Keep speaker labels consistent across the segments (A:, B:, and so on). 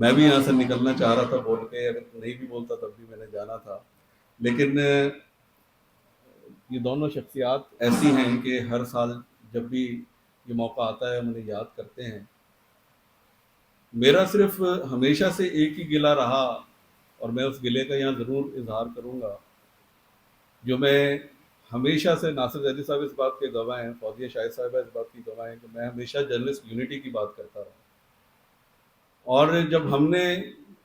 A: میں بھی یہاں سے نکلنا چاہ رہا تھا بول کے، اگر نہیں بھی بولتا تب بھی میں نے جانا تھا، لیکن یہ دونوں شخصیات ایسی ہیں کہ ہر سال جب بھی یہ موقع آتا ہے ہم انہیں یاد کرتے ہیں۔ میرا صرف ہمیشہ سے ایک ہی گلہ رہا، اور میں اس گلے کا یہاں ضرور اظہار کروں گا، جو میں ہمیشہ سے، ناصر زیدی صاحب اس بات کے گواہ ہیں، فوزیہ شاہد صاحبہ اس بات کی گواہ ہیں، کہ میں ہمیشہ جرنلسٹ یونٹی کی بات کرتا رہا، اور جب ہم نے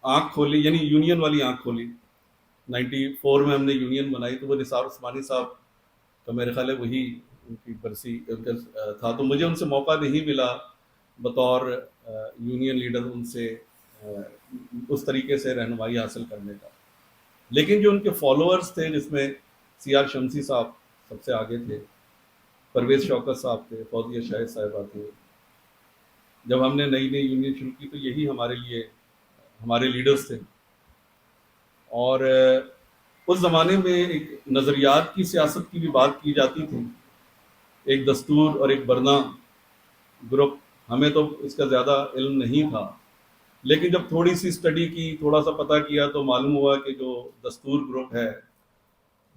A: آنکھ کھولی، یعنی یونین والی آنکھ کھولی 94 میں ہم نے یونین بنائی، تو وہ نثار عثمانی صاحب کا میرے خیال ہے وہی ان کی برسی ان کا تھا، تو مجھے ان سے موقع نہیں ملا بطور یونین لیڈر ان سے اس طریقے سے رہنمائی حاصل کرنے کا، لیکن جو ان کے فالوورز تھے، جس میں سی آر شمسی صاحب سب سے آگے تھے، پرویز شوکت صاحب تھے، فوزیہ شاہد صاحبہ تھے، جب ہم نے نئی نئی یونین شروع کی تو یہی ہمارے لیے ہمارے لیڈرز تھے، اور اس زمانے میں ایک نظریات کی سیاست کی بھی بات کی جاتی تھی، ایک دستور اور ایک برنا گروپ، ہمیں تو اس کا زیادہ علم نہیں تھا، لیکن جب تھوڑی سی اسٹڈی کی، تھوڑا سا پتہ کیا، تو معلوم ہوا کہ جو دستور گروپ ہے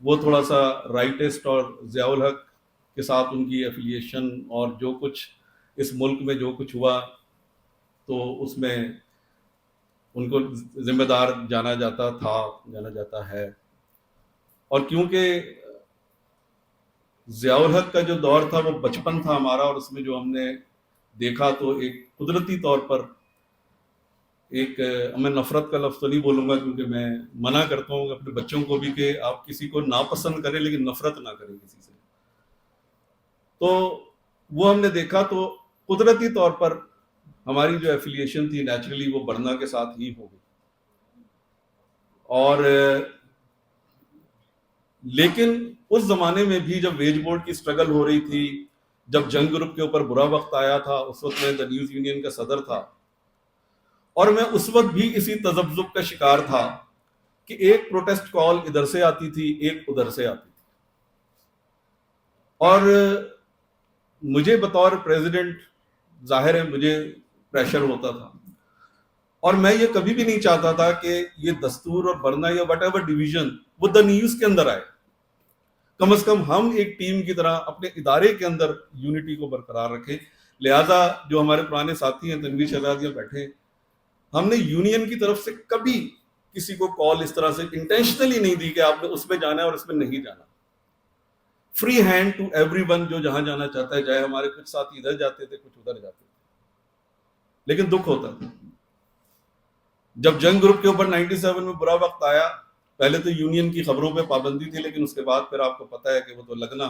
A: وہ تھوڑا سا رائٹسٹ، اور ضیاء الحق کے ساتھ ان کی ایفیلیشن، اور جو کچھ اس ملک میں جو کچھ ہوا تو اس میں ان کو ذمہ دار جانا جاتا تھا، جانا جاتا ہے، اور کیونکہ ضیاء الحق کا جو دور تھا وہ بچپن تھا ہمارا، اور اس میں جو ہم نے دیکھا تو ایک قدرتی طور پر ایک، میں نفرت کا لفظ تو نہیں بولوں گا کیونکہ میں منع کرتا ہوں اپنے بچوں کو بھی کہ آپ کسی کو ناپسند کریں لیکن نفرت نہ کریں کسی سے، تو وہ ہم نے دیکھا تو قدرتی طور پر ہماری جو ایفیلیشن تھی نیچرلی وہ برنا کے ساتھ ہی ہو گئی، اور لیکن اس زمانے میں بھی جب ویج بورڈ کی سٹرگل ہو رہی تھی، جب جنگ گروپ کے اوپر برا وقت آیا تھا، اس وقت میں دا نیوز یونین کا صدر تھا، اور میں اس وقت بھی اسی تذبذب کا شکار تھا کہ ایک پروٹیسٹ کال ادھر سے آتی تھی، ایک ادھر سے آتی تھی، اور مجھے بطور پریزیڈنٹ ظاہر ہے مجھے پریشر ہوتا تھا، اور میں یہ کبھی بھی نہیں چاہتا تھا کہ یہ دستور اور برنا یا وٹ ایور ڈویژن وہ دا نیوز کے اندر آئے، کم از کم ہم ایک ٹیم کی طرح اپنے ادارے کے اندر یونٹی کو برقرار رکھیں۔ لہٰذا جو ہمارے پرانے ساتھی ہیں، تنویر شہزادیاں بیٹھے، ہم نے یونین کی طرف سے کبھی کسی کو کال اس طرح سے انٹینشنلی نہیں دی کہ آپ نے اس میں جانا ہے اور اس میں نہیں جانا، free hand to everyone, جو جہاں جانا چاہتا ہے، چاہے ہمارے کچھ ساتھی ادھر جاتے تھے، کچھ ادھر جاتے تھے، لیکن دکھ ہوتا تھا جب جنگ گروپ کے اوپر 97 میں برا وقت آیا، پہلے تو یونین کی خبروں پہ پابندی تھی، لیکن اس کے بعد پھر آپ کو پتہ ہے کہ وہ تو لگنا،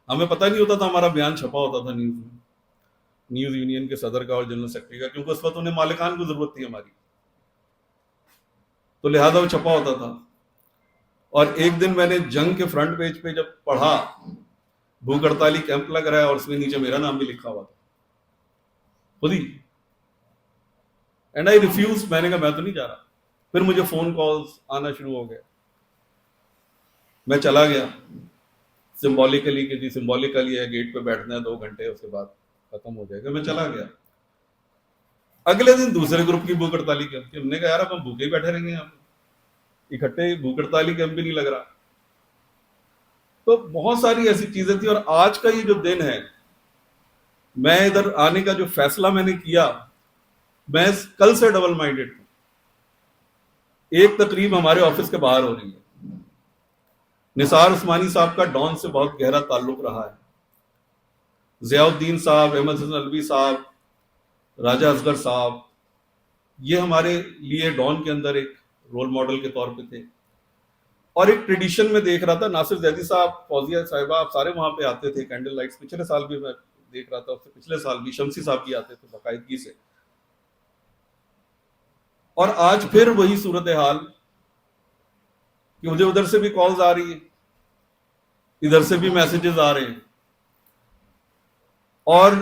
A: ہمیں پتہ نہیں ہوتا تھا، ہمارا بیان چھپا ہوتا تھا نیوز میں، نیوز یونین کے صدر کا اور جنرل سیکرٹری کا، کیونکہ اس وقت انہیں مالکان کو ضرورت تھی ہماری، تو لہٰذا وہ چھپا ہوتا تھا، اور ایک دن میں نے جنگ کے فرنٹ پیج پہ جب پڑھا بھوک ہڑتالی کیمپ لگ رہا ہے، اور اس میں نیچے میرا نام بھی لکھا ہوا تھا خود ہی، اینڈ آئی ریفیوز، میں نے کہا میں تو نہیں جا رہا، پھر مجھے فون کالز آنا شروع ہو گئے، میں چلا گیا سمبولیکلی کہ جی سمبولیکلی ہے، گیٹ پہ بیٹھنا ہے 2 گھنٹے، اس کے بعد ختم ہو جائے گا، میں چلا گیا۔ اگلے دن دوسرے گروپ کی بھوک ہڑتالی کیمپ کی، ہم نے کہا یار اب ہم بھوکے ہی بیٹھے رہیں گے یہاں پہ، اکٹھے بھوک ہڑتالی کیمپ بھی نہیں لگ رہا، تو بہت ساری ایسی چیزیں تھیں، اور آج کا یہ جو دن ہے، میں ادھر آنے کا جو فیصلہ میں نے کیا، میں کل سے ڈبل مائنڈیڈ ہوں۔ ایک تقریب ہمارے آفس کے باہر ہو رہی ہے، نثار عثمانی صاحب کا ڈان سے بہت گہرا تعلق رہا ہے، ضیاء الدین صاحب، احمد حسن الوی صاحب، راجہ اصغر صاحب، یہ ہمارے لیے ڈان کے اندر ایک رول ماڈل کے طور پہ تھے، اور ایک ٹریڈیشن میں دیکھ رہا تھا، ناصر زیدی صاحب، فوزیہ صاحبہ، آپ سارے وہاں پہ آتے تھے، کینڈل لائٹس، پچھلے سال بھی میں دیکھ رہا تھا، اس سے پچھلے سال بھی شمسی صاحب بھی آتے تھے باقاعدگی سے، اور آج پھر وہی صورتحال کہ مجھے ادھر سے بھی کالز آ رہی ہیں، ادھر سے بھی میسیجز آ رہے ہیں، اور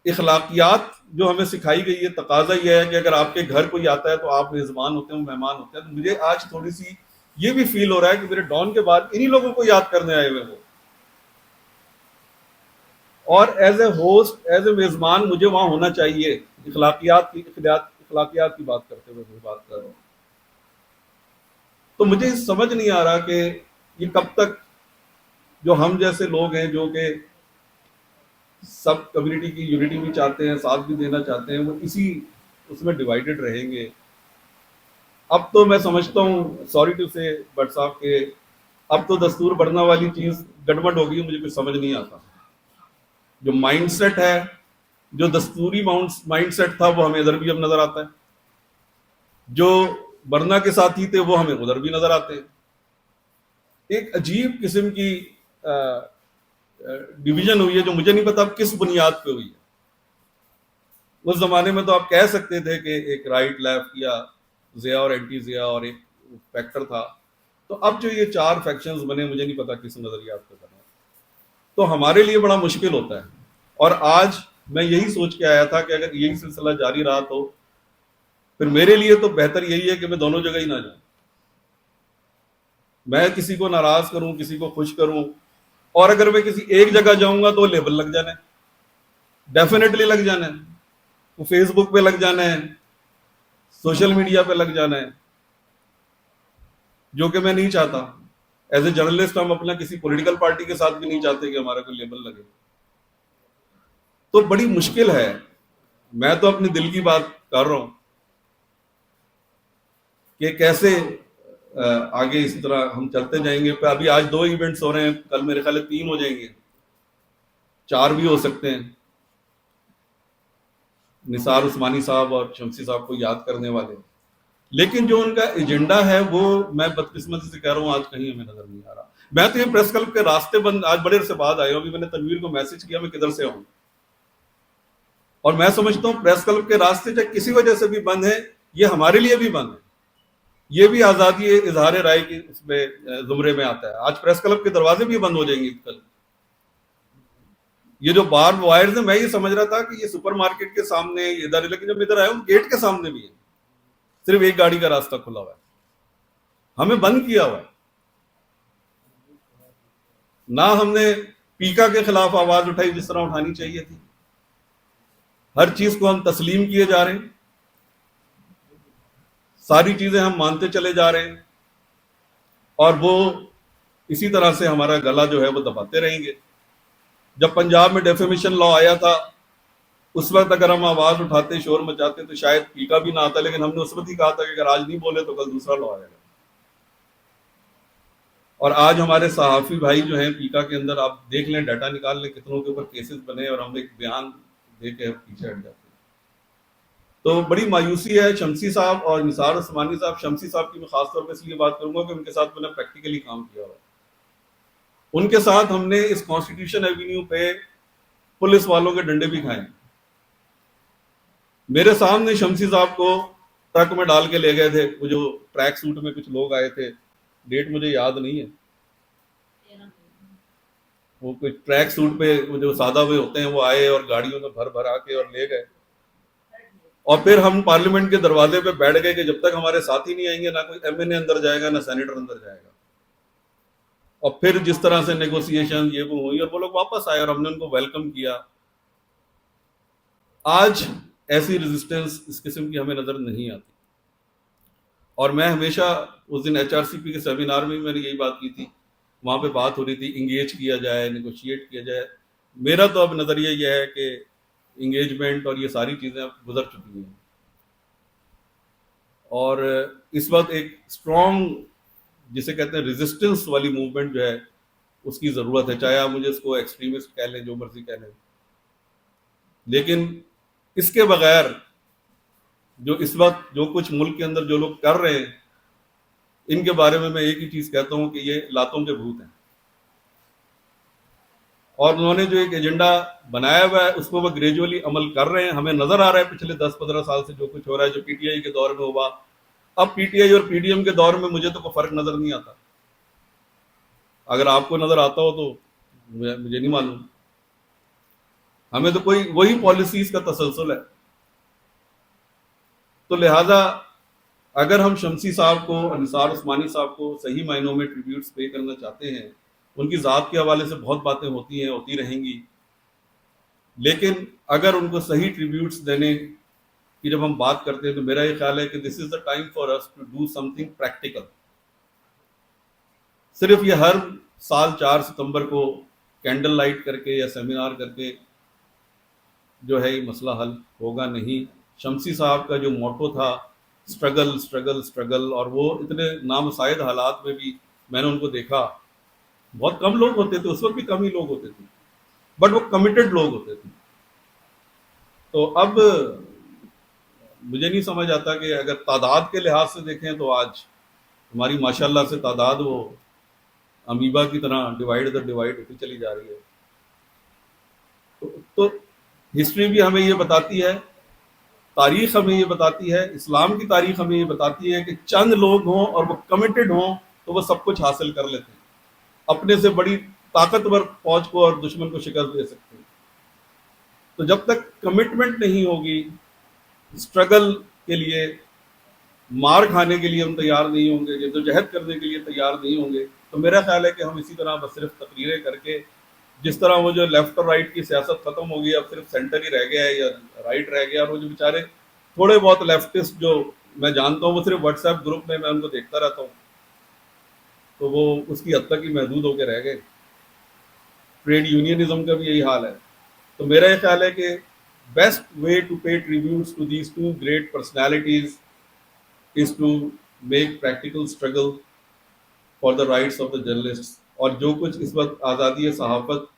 A: اخلاقیات جو ہمیں سکھائی گئی ہے، تقاضا یہ ہے کہ اگر آپ کے گھر کوئی آتا ہے تو آپ میزبان ہوتے ہیں، مہمان ہوتے ہیں، تو مجھے آج تھوڑی سی یہ بھی فیل ہو رہا ہے کہ میرے ڈان کے بعد انہی لوگوں کو یاد کرنے آئے ہوئے وہ، اور as a host, as a میزبان مجھے وہاں ہونا چاہیے، اخلاقیات اخلاقیات کی بات کرتے ہوئے بات کر رہا ہوں. تو مجھے سمجھ نہیں آ رہا کہ یہ کب تک جو ہم جیسے لوگ ہیں جو کہ سب کمیونٹی کی یونٹی بھی چاہتے ہیں، ساتھ بھی دینا چاہتے ہیں، وہ اسی اس میں ڈیوائیڈڈ رہیں گے. اب تو میں سمجھتا ہوں، سوری ٹو سے بٹ صاحب، کہ اب تو دستور بڑھنا والی چیز گڑبڑ ہو گئی. مجھے کچھ سمجھ نہیں آتا. جو مائنڈ سیٹ ہے، جو دستوری مائنڈ سیٹ تھا، وہ ہمیں ادھر بھی اب نظر آتا ہے. جو برنا کے ساتھی تھے وہ ہمیں ادھر بھی نظر آتے ہیں. ایک عجیب قسم کی ڈویژن ہوئی ہے جو مجھے نہیں پتا اب کس بنیاد پہ ہوئی ہے. اس زمانے میں تو آپ کہہ سکتے تھے کہ ایک رائٹ لیفٹ یا ضیاء اور اینٹی ضیاء اور ایک فیکٹر تھا. تو اب جو یہ 4 فیکشنز بنے، مجھے نہیں پتا کس نظریات پہ بنے. تو ہمارے لیے بڑا مشکل ہوتا ہے. اور آج میں یہی سوچ کے آیا تھا کہ اگر یہی سلسلہ جاری رہا تو پھر میرے لیے تو بہتر یہی ہے کہ میں دونوں جگہ ہی نہ جاؤں. میں کسی کو ناراض کروں، کسی کو خوش کروں، اور اگر میں کسی ایک جگہ جاؤں گا تو لیبل لگ جانا ہے، ڈیفینیٹلی لگ جانا ہے. وہ فیس بک پہ لگ جانا ہے، سوشل میڈیا پہ لگ جانا ہے، جو کہ میں نہیں چاہتا. ایز اے جرنلسٹ ہم اپنا کسی پولیٹیکل پارٹی کے ساتھ بھی نہیں چاہتے کہ ہمارا کوئی لیبل لگے. تو بڑی مشکل ہے. میں تو اپنی دل کی بات کر رہا ہوں کہ کیسے آگے اسی طرح ہم چلتے جائیں گے. ابھی آج 2 ایونٹس ہو رہے ہیں، کل میرے خیال 3 ہو جائیں گے، 4 بھی ہو سکتے ہیں. نثار عثمانی صاحب اور شمسی صاحب کو یاد کرنے والے. لیکن جو ان کا ایجنڈا ہے وہ میں بدقسمتی سے کہہ رہا ہوں آج کہیں ہمیں نظر نہیں آ رہا. میں تو یہ پریس کلب کے راستے بند، آج بڑے عرصے بعد آئے ہوں. ابھی میں نے تنویر کو میسج کیا میں کدھر سے آؤں، اور میں سمجھتا ہوں پریس کلب کے راستے چاہے کسی وجہ سے بھی بند ہیں، یہ ہمارے لیے بھی بند ہے. یہ بھی آزادی اظہار رائے کی اس میں زمرے میں آتا ہے. آج پریس کلب کے دروازے بھی بند ہو جائیں گے کل. یہ جو بار وائرز ہیں، میں یہ سمجھ رہا تھا کہ یہ سپر مارکیٹ کے سامنے ادھر، لیکن جب ادھر آئے ہوں گیٹ کے سامنے بھی ہے، صرف ایک گاڑی کا راستہ کھلا ہوا ہے. ہمیں بند کیا ہوا ہے. نہ ہم نے پیکا کے خلاف آواز اٹھائی جس طرح اٹھانی چاہیے تھی. ہر چیز کو ہم تسلیم کیے جا رہے ہیں، ساری چیزیں ہم مانتے چلے جا رہے ہیں، اور وہ اسی طرح سے ہمارا گلا جو ہے وہ دباتے رہیں گے. جب پنجاب میں ڈیفیمیشن لا آیا تھا، اس وقت اگر ہم آواز اٹھاتے، شور مچاتے تو شاید پیکا بھی نہ آتا. لیکن ہم نے اس وقت ہی کہا تھا کہ اگر آج نہیں بولے تو کل دوسرا لا آئے گا. اور آج ہمارے صحافی بھائی جو ہیں پیکا کے اندر، آپ دیکھ لیں، ڈیٹا نکال لیں کتنوں کے اوپر کیسز بنے، اور ہم ایک بیان دے کے پیچھے ہٹ جاتے ہیں. تو بڑی مایوسی ہے. شمسی صاحب اور نثار عثمانی صاحب، شمسی صاحب کی میں خاص طور پہ اس لیے بات کروں گا کہ ان کے ساتھ میں نے پریکٹیکلی کام کیا ہوا. ان کے ساتھ ہم نے اس کانسٹیٹیوشن ایوینیو پہ پولیس والوں کے ڈنڈے بھی کھائے. میرے سامنے شمسی صاحب کو ٹرک میں ڈال کے لے گئے تھے. وہ جو ٹریک سوٹ میں کچھ لوگ آئے تھے، ڈیٹ مجھے یاد نہیں ہے، وہ کوئی ٹریک سوٹ پہ وہ جو سادہ ہوئے ہوتے ہیں وہ آئے اور گاڑیوں میں بھر بھر آ کے اور لے گئے. اور پھر ہم پارلیمنٹ کے دروازے پہ بیٹھ گئے کہ جب تک ہمارے ساتھی نہیں آئیں گے، نہ کوئی ایم این اے اندر جائے گا، نہ سینیٹر اندر جائے گا. اور پھر جس طرح سے نیگوسیشن یہ وہ ہوئی اور وہ لوگ واپس آئے اور ہم نے ان کو ویلکم کیا. آج ایسی ریزسٹنس اس قسم کی ہمیں نظر نہیں آتی. اور میں ہمیشہ اس دن ایچ آر سی پی کے سیمینار میں بھی میں نے یہی بات کی تھی. وہاں پہ بات ہو رہی تھی انگیج کیا جائے، نیگوشیٹ کیا جائے. میرا تو اب نظریہ یہ ہے کہ انگیجمنٹ اور یہ ساری چیزیں اب گزر چکی ہیں، اور اس وقت ایک اسٹرانگ جسے کہتے ہیں ریزسٹنس والی موومنٹ جو ہے اس کی ضرورت ہے. چاہے آپ مجھے اس کو ایکسٹریمسٹ کہہ لیں، جو مرضی کہہ لیں، لیکن اس کے بغیر جو اس وقت جو کچھ ملک کے اندر جو لوگ کر رہے ہیں، ان کے بارے میں ایک ہی چیز کہتا ہوں کہ یہ لاتوں کے بھوت ہیں. اور انہوں نے جو ایک ایجنڈا بنایا ہوا ہے اس کو وہ گریجولی عمل کر رہے ہیں. ہمیں نظر آ رہا ہے پچھلے 10-15 سال سے جو کچھ ہو رہا ہے، جو پی ٹی آئی کے دور میں ہوا. اب پی ٹی آئی اور پی ڈی ایم کے دور میں مجھے تو کوئی فرق نظر نہیں آتا. اگر آپ کو نظر آتا ہو تو مجھے نہیں معلوم. ہمیں تو کوئی وہی پالیسیز کا تسلسل ہے. تو لہٰذا اگر ہم شمسی صاحب کو اور نثار عثمانی صاحب کو صحیح معنوں میں ٹریبیوٹس پے کرنا چاہتے ہیں، ان کی ذات کے حوالے سے بہت باتیں ہوتی ہیں، ہوتی رہیں گی، لیکن اگر ان کو صحیح ٹریبیوٹس دینے کہ جب ہم بات کرتے ہیں تو میرا یہ خیال ہے کہ this is the time for us to do something practical. صرف یہ ہر سال 4 ستمبر کو کینڈل لائٹ کر کے یا سیمینار کر کے جو ہے یہ مسئلہ حل ہوگا نہیں. شمسی صاحب کا جو موٹو تھا اسٹرگل اسٹرگل اسٹرگل، اور وہ اتنے نامساعد حالات میں بھی میں نے ان کو دیکھا. بہت کم لوگ ہوتے تھے اس وقت بھی، کم ہی لوگ ہوتے تھے، بٹ وہ کمیٹڈ لوگ ہوتے تھے. تو اب مجھے نہیں سمجھ آتا کہ اگر تعداد کے لحاظ سے دیکھیں تو آج ہماری ماشاء اللہ سے تعداد وہ امیبا کی طرح ڈیوائڈ ہوتی چلی جا رہی ہے. تو ہسٹری بھی ہمیں یہ بتاتی ہے، تاریخ ہمیں یہ بتاتی ہے، اسلام کی تاریخ ہمیں یہ بتاتی ہے کہ چند لوگ ہوں اور وہ کمیٹڈ ہوں تو وہ سب کچھ حاصل کر لیتے ہیں، اپنے سے بڑی طاقتور فوج کو اور دشمن کو شکست دے سکتے ہیں. تو جب تک کمٹمنٹ نہیں ہوگی، اسٹرگل کے لیے، مار کھانے کے لیے ہم تیار نہیں ہوں گے، جدوجہد کرنے کے لیے تیار نہیں ہوں گے، تو میرا خیال ہے کہ ہم اسی طرح بس صرف تقریریں کر کے، جس طرح وہ جو لیفٹ اور رائٹ کی سیاست ختم ہو گئی، اب صرف سینٹر ہی رہ گیا ہے یا رائٹ رہ گیا، اور وہ جو بیچارے تھوڑے بہت لیفٹسٹ جو میں جانتا ہوں وہ صرف واٹس ایپ گروپ میں ان کو دیکھتا رہتا ہوں، تو وہ اس کی حد تک ہی محدود ہو کے رہ گئے. ٹریڈ یونینزم کا بھی یہی حال ہے. تو میرا یہ خیال ہے کہ best way to pay tributes to these two great personalities is to make practical struggle for the rights of the journalists. اور جو کچھ اس وقت آزادی صحافت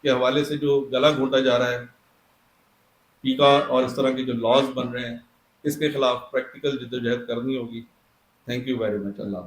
A: کے حوالے سے جو گلا گھونٹا جا رہا ہے، پیکا اور اس طرح کے جو لاز بن رہے ہیں، اس کے خلاف پریکٹیکل جدوجہد کرنی ہوگی. Thank you very much. Allah